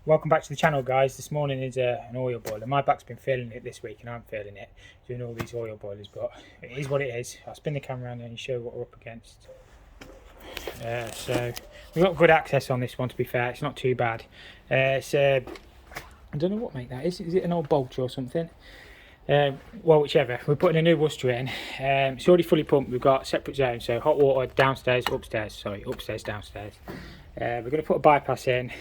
Welcome back to the channel, guys. This morning is an oil boiler. My back's been feeling it this week and I'm feeling it doing all these oil boilers, but it is what it is. I'll spin the camera around and show you what we're up against. So we've got good access on this one, to be fair. It's not too bad. I don't know what make that is. Is it an old Bolt or something? Well, whichever. We're putting a new Worcester in. It's already fully pumped. We've got separate zones, so hot water downstairs, upstairs, downstairs. We're going to put a bypass in.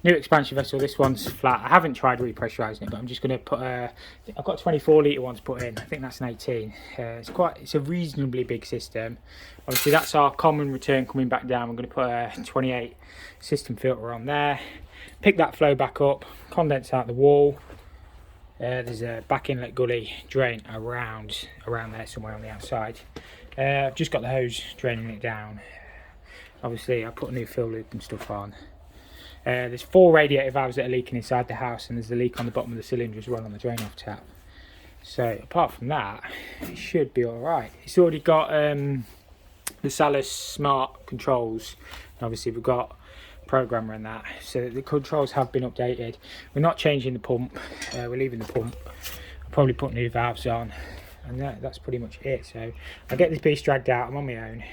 New expansion vessel. This one's flat. I haven't tried repressurising it, but I'm just going to put I've got a 24 litre one to put in. I think that's an 18. It's a reasonably big system. Obviously that's our common return coming back down. I'm going to put a 28 system filter on there. Pick that flow back up. Condense out the wall. There's a back inlet gully drain around there somewhere on the outside. I've just got the hose draining it down. Obviously I put a new fill loop and stuff on. There's 4 radiator valves that are leaking inside the house, and there's a leak on the bottom of the cylinder as well on the drain off tap. So apart from that, it should be alright. It's already got the Salus smart controls. Obviously we've got programmer and that, so the controls have been updated. We're not changing the pump, we're leaving the pump. I'll probably put new valves on, and that's pretty much it. So I'll get this beast dragged out. I'm on my own.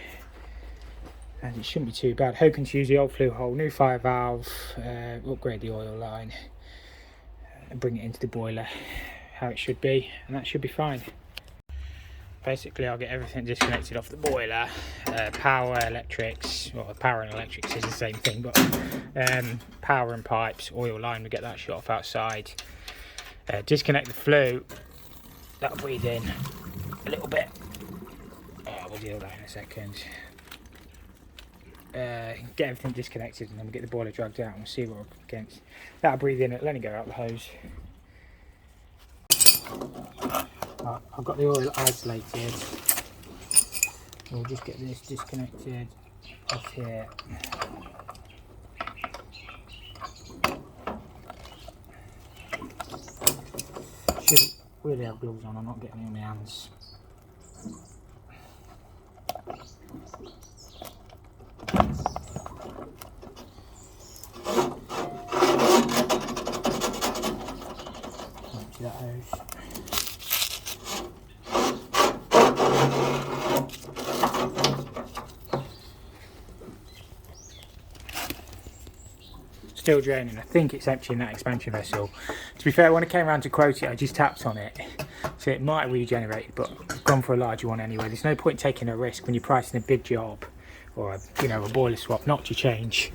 And it shouldn't be too bad. Hoping to use the old flue hole, new fire valve, upgrade the oil line, and bring it into the boiler how it should be, and that should be fine. Basically I'll get everything disconnected off the boiler, power, electrics, well power and electrics is the same thing, but power and pipes, oil line, we get that shut off outside. Disconnect the flue, that'll breathe in a little bit. We'll deal with that in a second. Get everything disconnected, and then we'll get the boiler dragged out and we'll see what we're up against. That'll breathe in it, let it go out the hose. Right, I've got the oil isolated. We'll just get this disconnected off here. Should really have gloves on, I'm not getting it in my hands. Empty that hose. Still draining. I think it's emptying that expansion vessel. To be fair, when I came around to quote it, I just tapped on it, so it might regenerate, but I've gone for a larger one anyway. There's no point taking a risk when you're pricing a big job or a boiler swap not to change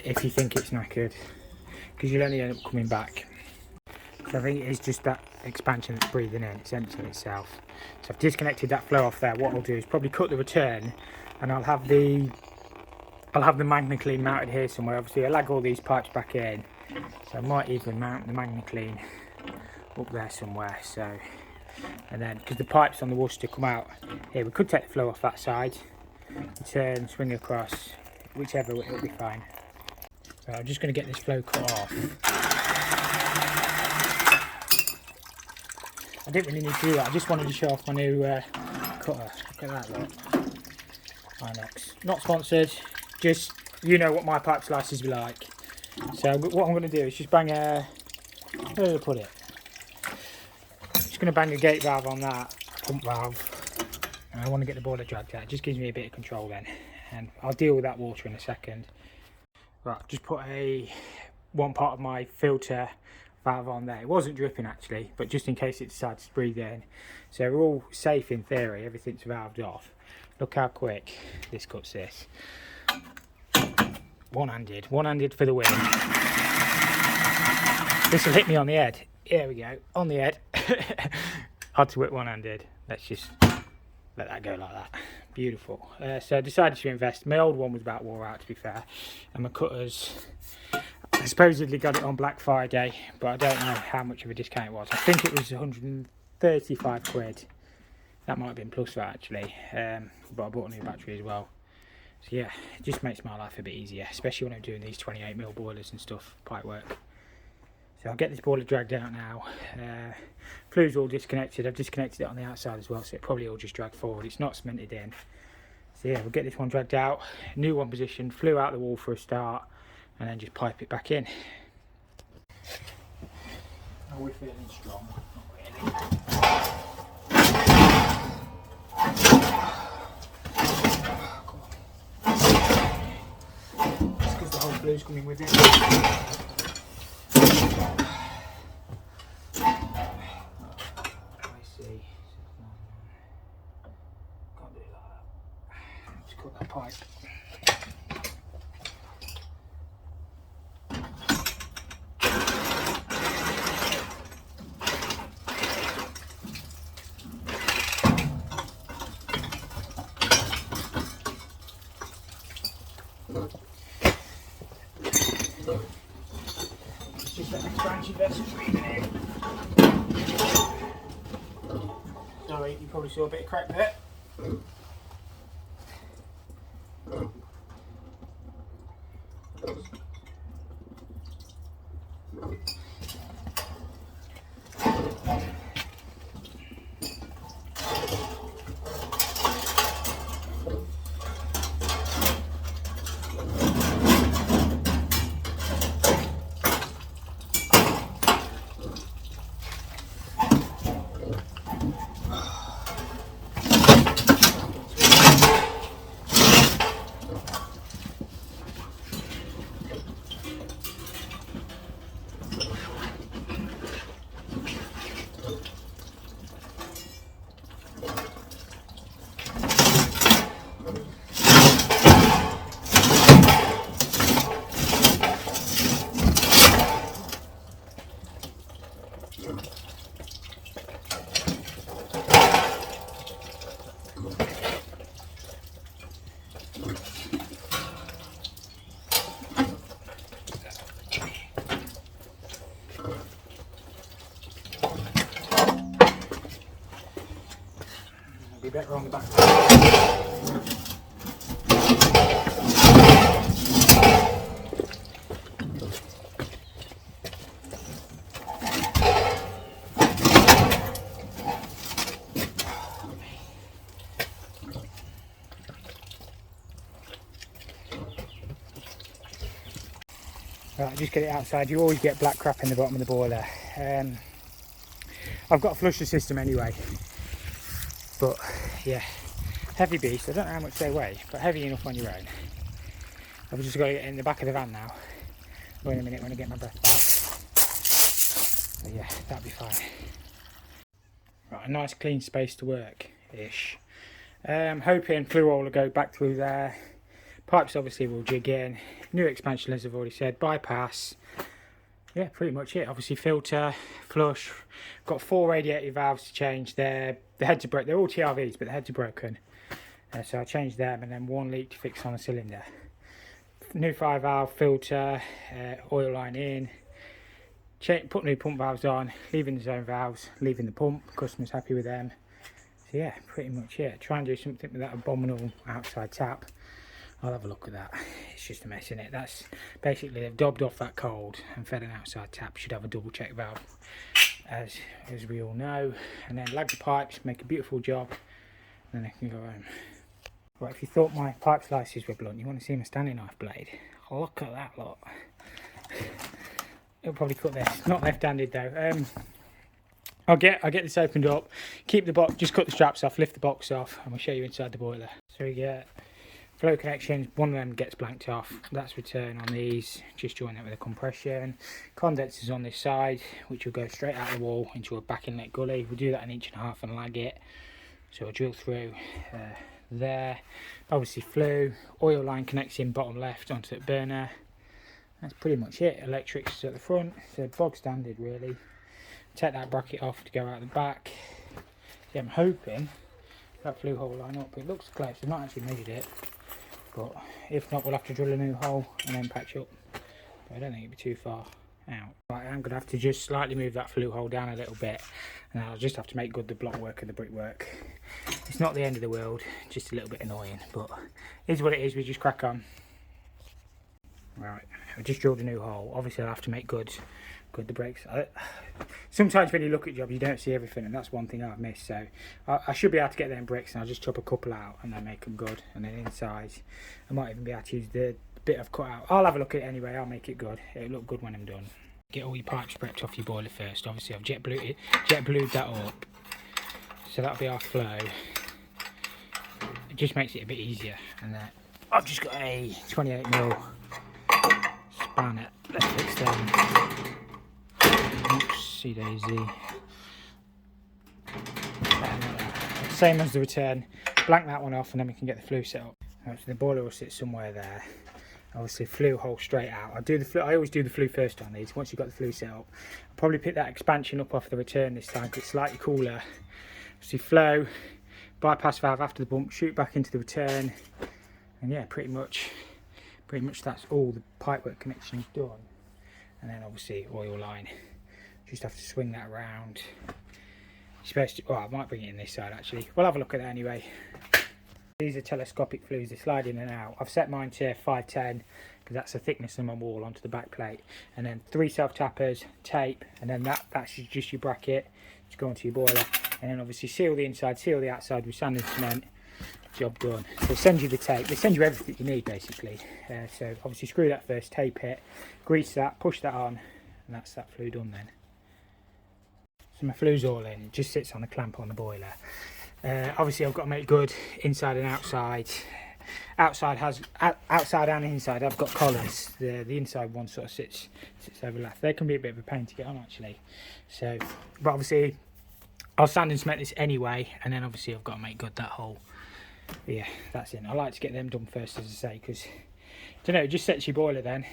if you think it's knackered, because you'll only end up coming back. So I think it is just that expansion that's breathing in, it's emptying itself. So I've disconnected that flow off there. What I'll do is probably cut the return, and I'll have the MagnaClean mounted here somewhere. Obviously I lag all these pipes back in, so I might even mount the MagnaClean up there somewhere. So, and then because the pipes on the Worcester come out here, we could take the flow off that side, turn, swing across, whichever, it'll be fine. So I'm just going to get this flow cut off. I didn't really need to do that, I just wanted to show off my new cutter. Look at that lot. Inox. Not sponsored, just, you know what my pipe slices be like. So what I'm going to do is just bang a, where did I put it? Just going to bang a gate valve on that, pump valve. And I want to get the boiler dragged out. It just gives me a bit of control then. And I'll deal with that water in a second. Right, just put one part of my filter valve on there. It wasn't dripping actually, but just in case it decides to breathe in. So we're all safe in theory, everything's valved off. Look how quick this cuts this. One-handed for the win. This will hit me on the head. Here we go, on the head. Hard to whip one-handed. Let's just let that go like that. Beautiful. So I decided to invest. My old one was about wore out, to be fair, and my cutters, I supposedly got it on Black Friday, but I don't know how much of a discount it was. I think it was 135 quid. That might have been plus that actually, but I bought a new battery as well. So yeah, it just makes my life a bit easier, especially when I'm doing these 28mm boilers and stuff, pipework. So I'll get this boiler dragged out now. Flue's all disconnected. I've disconnected it on the outside as well, so it probably all just drag forward. It's not cemented in. So yeah, we'll get this one dragged out. New one positioned, flue out the wall for a start. and then just pipe it back in. Are we feeling strong? Not really. It's because the whole flue's coming with it. Pipe. It's just that expansion vessel breathing in. Sorry, you probably saw a bit of crack there. Be better on the back. Right, just get it outside. You always get black crap in the bottom of the boiler. I've got a flusher system anyway, but yeah, heavy beast. I don't know how much they weigh, but heavy enough on your own. I've just got to get it in the back of the van now. Wait a minute when I get my breath back. So yeah, that'll be fine. Right, a nice clean space to work-ish. Hoping flue hole will go back through there. Pipes obviously will jig in. New expansion, as I've already said. Bypass. Yeah, pretty much it. Obviously filter, flush. Got 4 radiator valves to change. The heads are broken. They're all TRVs, but the heads are broken. So I changed them, and then 1 leak to fix on a cylinder. New 5 valve filter, oil line in. Put new pump valves on. Leaving the zone valves. Leaving the pump. Customer's happy with them. So yeah, pretty much it. Try and do something with that abominable outside tap. I'll have a look at that. It's just a mess in it. That's basically they've dobbed off that cold and fed an outside tap. Should have a double check valve, as we all know. And then lag the pipes, make a beautiful job, and then I can go home. Right, if you thought my pipe slices were blunt, you want to see my Stanley knife blade. Look at that lot. It'll probably cut this. Not left-handed though. I'll get this opened up. Keep the box. Just cut the straps off. Lift the box off, and we'll show you inside the boiler. So we get flow connections, one of them gets blanked off. That's return on these. Just join that with a compression. Condensers on this side, which will go straight out the wall into a back inlet gully. We'll do that 1.5 inches and lag it. So I'll drill through there. Obviously flue, oil line connects in bottom left onto the burner. That's pretty much it. Electrics at the front, so bog standard really. Take that bracket off to go out the back. So I'm hoping that flue hole line up. It looks close. I've not actually measured it, but if not, we'll have to drill a new hole and then patch up. But I don't think it'll be too far out. Right, I'm gonna have to just slightly move that flue hole down a little bit, and I'll just have to make good the block work and the brickwork. It's not the end of the world, just a little bit annoying, but it is what it is. We just crack on. Right, I've just drilled a new hole. Obviously I'll have to make good the bricks. Sometimes when you look at jobs you don't see everything, and that's one thing I've missed. So I should be able to get them bricks, and I'll just chop a couple out and then make them good. And then inside I might even be able to use the bit I've cut out. I'll have a look at it anyway, I'll make it good. It'll look good when I'm done. Get all your pipes prepped off your boiler first. Obviously I've jet blued that up, so that'll be our flow. It just makes it a bit easier. And then I've just got a 28mm spanner. Let's fix them. Oopsie daisy. Same as the return. Blank that one off and then we can get the flue set up. So the boiler will sit somewhere there. Obviously flue hole straight out. I always do the flue first on these. Once you've got the flue set up, I'll probably pick that expansion up off the return this time because it's slightly cooler. Obviously flow, bypass valve after the bump, shoot back into the return, and yeah, pretty much that's all the pipework connection done. And then obviously oil line. Just have to swing that around. You're supposed to, I might bring it in this side actually. We'll have a look at that anyway. These are telescopic flues, they slide in and out. I've set mine to 510 because that's the thickness of my wall onto the back plate. And then 3 self-tappers, tape, and then that's just your bracket. Just go onto your boiler. And then obviously seal the inside, seal the outside with sand and cement. Job done. So they send you the tape, they send you everything you need basically. So obviously screw that first, tape it, grease that, push that on, and that's that flue done then. So my flue's all in, it just sits on a clamp on the boiler. Obviously I've got to make good inside and outside. Outside and inside I've got collars. The inside one sort of sits over left. They can be a bit of a pain to get on actually. So, but obviously I'll sand and cement this anyway, and then obviously I've got to make good that hole. But yeah, that's it. I like to get them done first, as I say, because I don't know, it just sets your boiler then.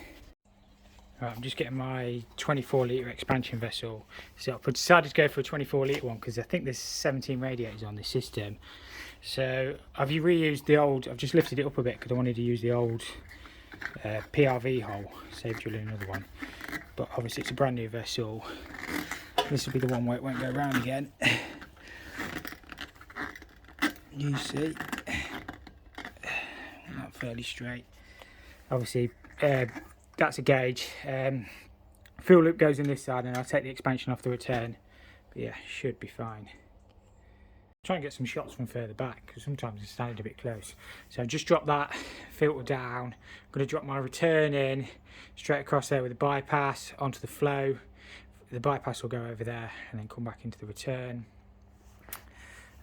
Right, I'm just getting my 24 litre expansion vessel set up. I decided to go for a 24 litre one because I think there's 17 radiators on this system. So I've reused the old, I've just lifted it up a bit because I wanted to use the old PRV hole, save drilling another one. But obviously it's a brand new vessel. This will be the one where it won't go round again. You see, not fairly straight. Obviously that's a gauge. Fuel loop goes in this side and I'll take the expansion off the return. But yeah, should be fine. Try and get some shots from further back because sometimes it's standing a bit close. So I've just dropped that filter down. I'm going to drop my return in straight across there with the bypass onto the flow. The bypass will go over there and then come back into the return.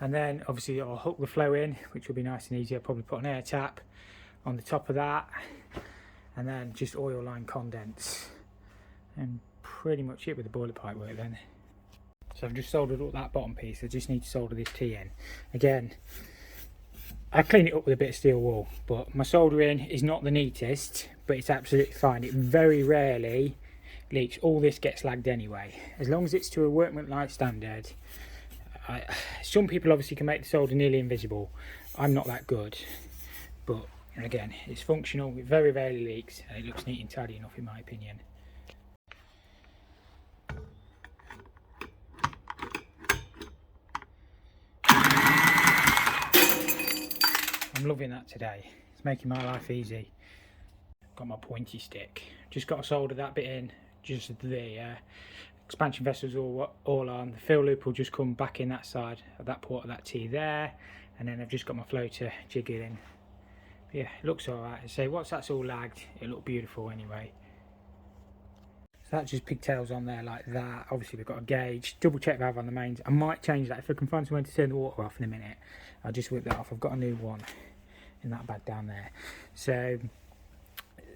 And then obviously I'll hook the flow in, which will be nice and easy. I'll probably put an air tap on the top of that. And then just oil line condense. And pretty much it with the boiler pipe work then. So I've just soldered up that bottom piece. I just need to solder this T in. Again, I clean it up with a bit of steel wool, but my soldering is not the neatest, but it's absolutely fine. It very rarely leaks. All this gets lagged anyway. As long as it's to a workmanlike standard. Some people obviously can make the solder nearly invisible. I'm not that good, but again, it's functional. It very rarely leaks, and it looks neat and tidy enough in my opinion. I'm loving that today. It's making my life easy. Got my pointy stick. Just got to solder that bit in. Just the expansion vessel's all on. The fill loop will just come back in that side of that port of that T there, and then I've just got my flow to jig it in. But yeah, it looks alright. So once that's all lagged, it look beautiful anyway. So that's just pigtails on there like that. Obviously we've got a gauge, double check valve on the mains. I might change that if I can find somewhere to turn the water off in a minute. I'll just whip that off. I've got a new one in that bag down there. So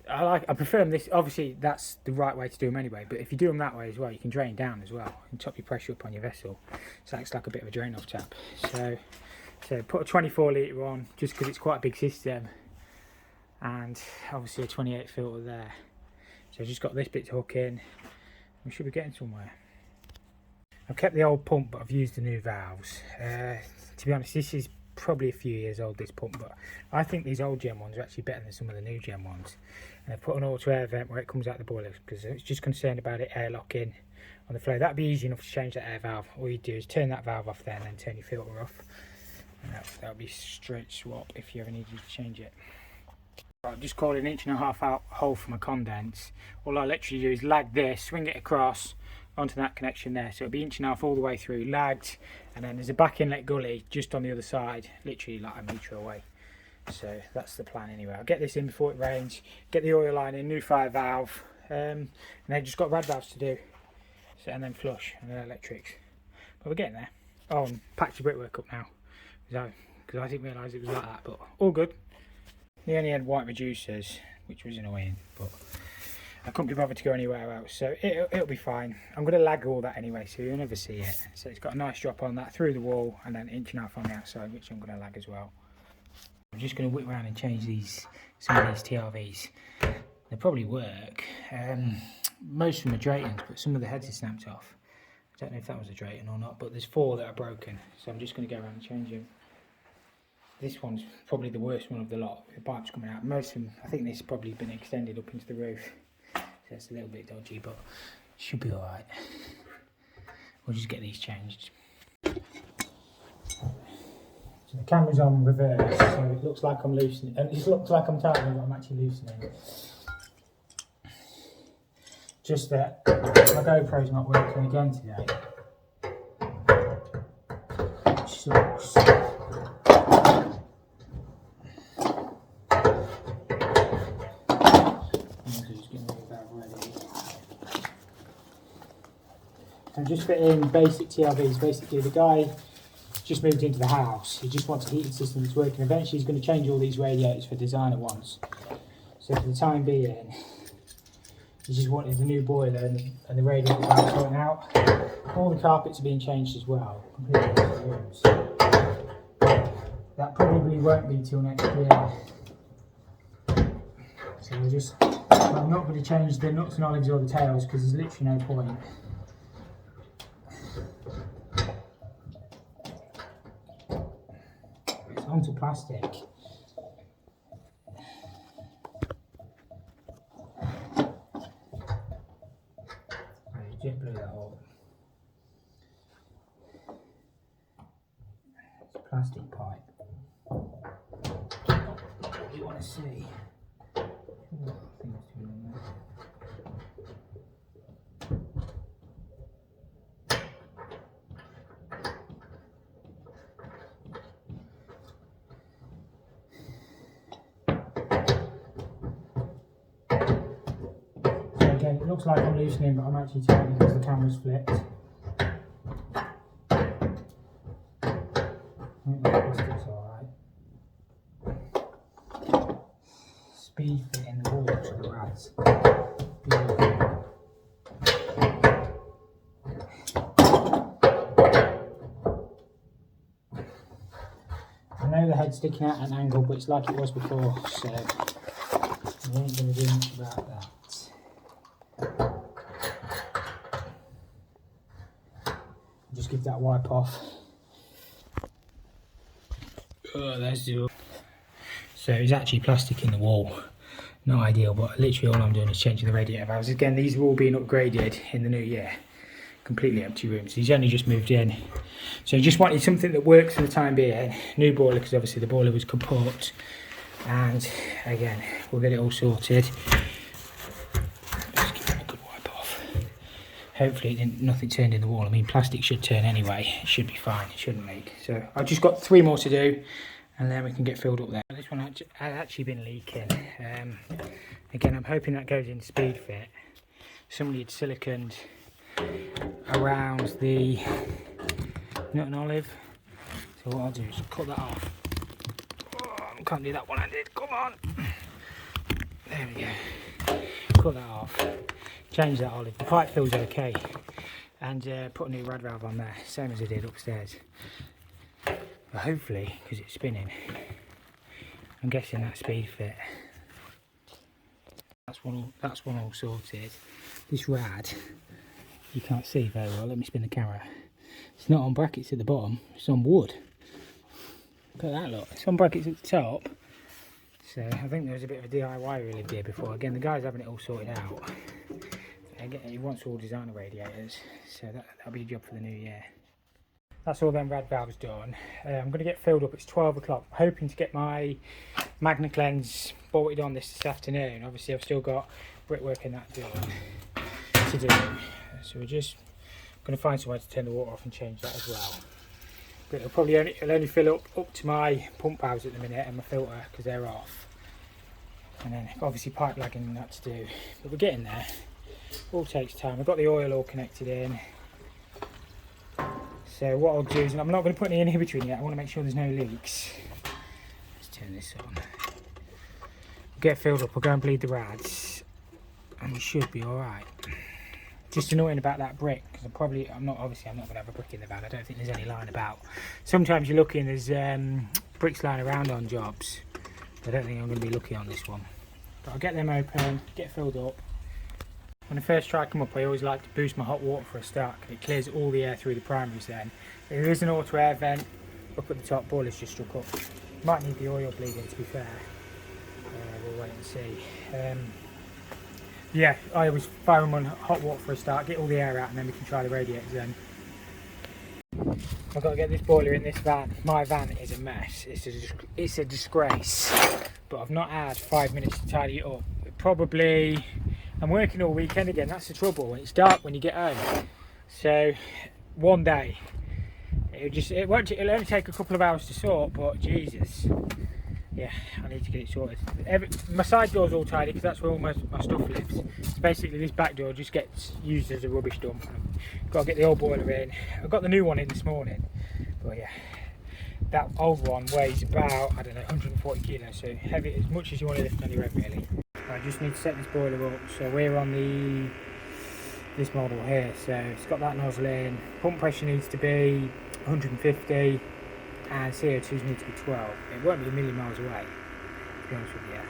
I prefer them this. Obviously that's the right way to do them anyway, but if you do them that way as well, you can drain down as well and top your pressure up on your vessel. So it's like a bit of a drain off tap. So put a 24 litre on just because it's quite a big system, and obviously a 28 filter there. So I've just got this bit to hook in. We should be getting somewhere. I've kept the old pump, but I've used the new valves. To be honest, this is probably a few years old, this pump, but I think these old gen ones are actually better than some of the new gen ones. And I've put an auto air vent where it comes out the boiler because I was just concerned about it airlocking on the flow. That'd be easy enough to change that air valve. All you do is turn that valve off there and then turn your filter off. And that'll be straight swap if you ever needed to change it. I've just called an 1.5 inch out hole for my condense. All I literally do is lag this, swing it across onto that connection there, so it'll be 1.5 inch all the way through, lagged, and then there's a back inlet gully just on the other side, literally like a metre away. So that's the plan anyway. I'll get this in before it rains, get the oil line in, new 5 valve, and then just got rad valves to do. So, and then flush and then electrics. But we're getting there. Oh, and patch the brickwork up now. Because I didn't realise it was like that, but all good. We only had white reducers, which was annoying, but I couldn't be bothered to go anywhere else, so it'll be fine. I'm going to lag all that anyway, so you'll never see it. So it's got a nice drop on that through the wall, and then 1.5 inches on the outside, which I'm going to lag as well. I'm just going to whip around and change some of these TRVs. They probably work. Most of them are Draytons, but some of the heads are snapped off. I don't know if that was a Drayton or not, but there's 4 that are broken, so I'm just going to go around and change them. This one's probably the worst one of the lot. The pipe's coming out. Most of them, I think this has probably been extended up into the roof. So it's a little bit dodgy, but should be alright. We'll just get these changed. So the camera's on reverse, so it looks like I'm loosening. And it looks like I'm tightening, but I'm actually loosening. Just that my GoPro's not working again today. Which sucks. I'm just fitting basic TRVs. Basically, the guy just moved into the house. He just wants a heating system that's working. Eventually, he's going to change all these radiators for designer ones. So for the time being, he just wanted the new boiler and the radiators are sorting out. All the carpets are being changed as well. Completely different rooms. That probably won't be till next year. So I'm not going to change the nuts and olives or the tails because there's literally no point. It's onto plastic. I just blew that up. It's a plastic pipe. What do you want to see? Again, it looks like I'm loosening, but I'm actually tightening because the camera's flipped. I think the plastic's alright. Speed fit in the wall to the rads. I know the head's sticking out at an angle, but it's like it was before, so we ain't going to do much about that. Just give that wipe off. Oh, there's the. So it's actually plastic in the wall. Not ideal, but literally all I'm doing is changing the radiator valves. Again, these are all being upgraded in the new year. Completely empty rooms. He's only just moved in. So he just wanted something that works for the time being. New boiler, because obviously the boiler was kaput. And again, we'll get it all sorted. Just give it a good wipe off. Hopefully nothing turned in the wall. I mean, plastic should turn anyway. It should be fine. It shouldn't leak. So I've just got 3 more to do. And then we can get filled up there. This one had actually been leaking. Again, I'm hoping that goes in speed fit. Somebody had siliconed around the nut and olive. So what I'll do is cut that off. Oh, I can't do that one-handed. Come on. There we go. Cut that off. Change that olive. The pipe feels okay. And put a new rad valve on there, same as I did upstairs. But hopefully, because it's spinning, I'm guessing that speed fit. That's one all sorted. This rad, you can't see very well. Let me spin the camera. It's not on brackets at the bottom. It's on wood. Look at that, look. It's on brackets at the top. So I think there was a bit of a DIY we lived here before. Again, the guy's having it all sorted out. Again, he wants all designer radiators, so that'll be a job for the new year. That's all them rad valves done. I'm going to get filled up. It's 12 o'clock. I'm hoping to get my Magna Cleanse bolted on this afternoon. Obviously, I've still got brickwork in that to do. So we're just going to find somewhere to turn the water off and change that as well. but it'll only fill up to my pump valves at the minute and my filter because they're off. And then obviously pipe lagging and that to do, but we're getting there. All takes time. I've got the oil all connected in. So what I'll do is, and I'm not going to put any inhibitor in yet, I want to make sure there's no leaks. Let's turn this on. We'll get filled up, we'll go and bleed the rads, and we should be alright. Just annoying about that brick, because I'm not going to have a brick in the van. I don't think there's any lying about. Sometimes you're looking, there's bricks lying around on jobs. I don't think I'm going to be lucky on this one. But I'll get them open, get filled up. When I first try to come up, I always like to boost my hot water for a start, because it clears all the air through the primaries then. There is an auto air vent up at the top, boiler's just struck up. Might need the oil bleeding, to be fair. We'll wait and see. Yeah, I always fire them on hot water for a start, get all the air out, and then we can try the radiators then. I've got to get this boiler in this van. My van is a mess. It's a disgrace. But I've not had 5 minutes to tidy it up. Probably, I'm working all weekend again. That's the trouble. It's dark when you get home. So one day, it'll only take a couple of hours to sort. But Jesus, yeah, I need to get it sorted. My side door's all tidy because that's where all my stuff lives. So basically, this back door just gets used as a rubbish dump. Got to get the old boiler in. I got the new one in this morning, but yeah, that old one weighs about, I don't know, 140 kilos, so heavy, as much as you want to lift on your own really. I just need to set this boiler up. So we're on this model here, so it's got that nozzle in. Pump pressure needs to be 150 and CO2s need to be 12. It won't be a million miles away, to be honest with you.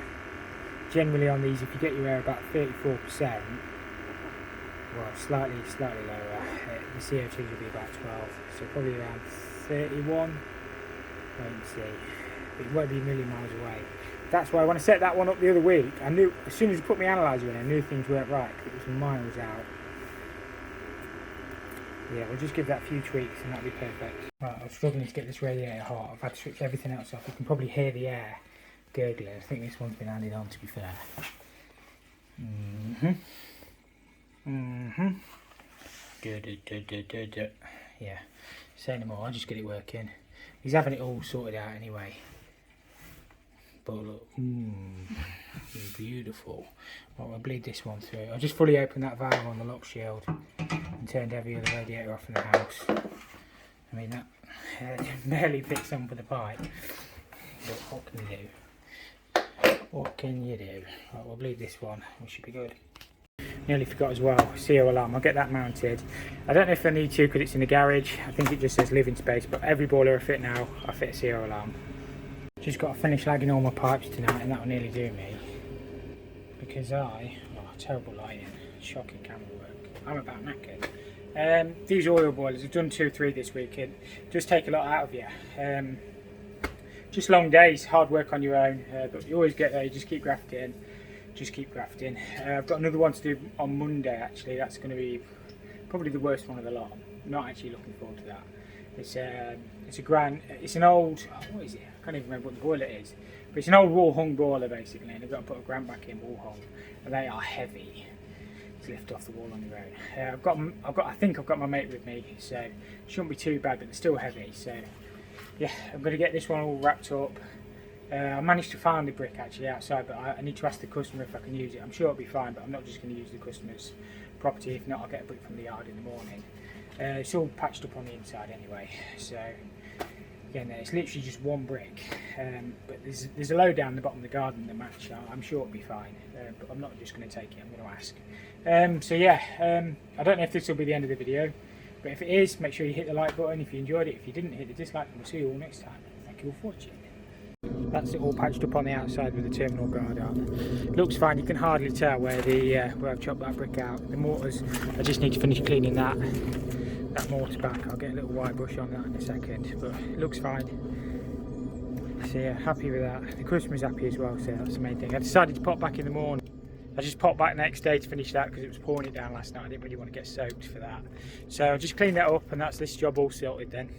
Generally on these, if you get your air about 34%, well, slightly lower, the CO2s will be about 12, so probably around 31. Wait and see. But it won't be a million miles away. That's why when I set that one up the other week, I knew as soon as I put my analyzer in, I knew things weren't right because it was miles out. Yeah, we'll just give that a few tweaks and that'll be perfect. Right, I'm struggling to get this radiator hot. I've had to switch everything else off. You can probably hear the air gurgling. I think this one's been added on, to be fair. Good. Yeah, say no more, I'll just get it working. He's having it all sorted out anyway. But look, beautiful. Well, I'll bleed this one through. I'll just fully open that valve on the lock shield and turned every other radiator off in the house. I mean, that barely fits on for the pipe. But what can you do? What can you do? Right, we'll bleed this one. We should be good. Nearly forgot as well, CO alarm. I'll get that mounted. I don't know if I need to because it's in the garage. I think it just says living space, but every boiler I fit now, I fit a CO alarm. Just got to finish lagging all my pipes tonight and that will nearly do me. Because terrible lighting, shocking camera work. I'm about knackered. These oil boilers, I've done 2 or 3 this week. It does take a lot out of you. Just long days, hard work on your own, but you always get there, you just keep grafting. I've got another one to do on Monday actually. That's going to be probably the worst one of the lot. I'm not actually looking forward to that. It's an old, what is it? I can't even remember what the boiler is. But it's an old wall hung boiler basically, and I've got to put a grant back in wall hung, and they are heavy to lift off the wall on the road. I think I've got my mate with me, so it shouldn't be too bad, but they're still heavy. So yeah, I'm going to get this one all wrapped up. I managed to find the brick actually outside, but I need to ask the customer if I can use it. I'm sure it'll be fine, but I'm not just going to use the customer's property. If not, I'll get a brick from the yard in the morning. It's all patched up on the inside anyway, so again, it's literally just one brick, but there's a load down the bottom of the garden that match. I'm sure it'll be fine, but I'm not just going to take it, I'm going to ask. So yeah, I don't know if this will be the end of the video, but if it is, make sure you hit the like button if you enjoyed it. If you didn't, hit the dislike, and we'll see you all next time. Thank you all for watching. That's it all patched up on the outside with the terminal guard on. Looks fine, you can hardly tell where I've chopped that brick out. The mortars, I just need to finish cleaning that mortar back. I'll get a little white brush on that in a second, but it looks fine. So yeah, happy with that. The customer's happy as well, so that's the main thing. I decided to pop back in the morning. I just popped back next day to finish that because it was pouring it down last night. I didn't really want to get soaked for that. So I just cleaned that up, and that's this job all sorted then.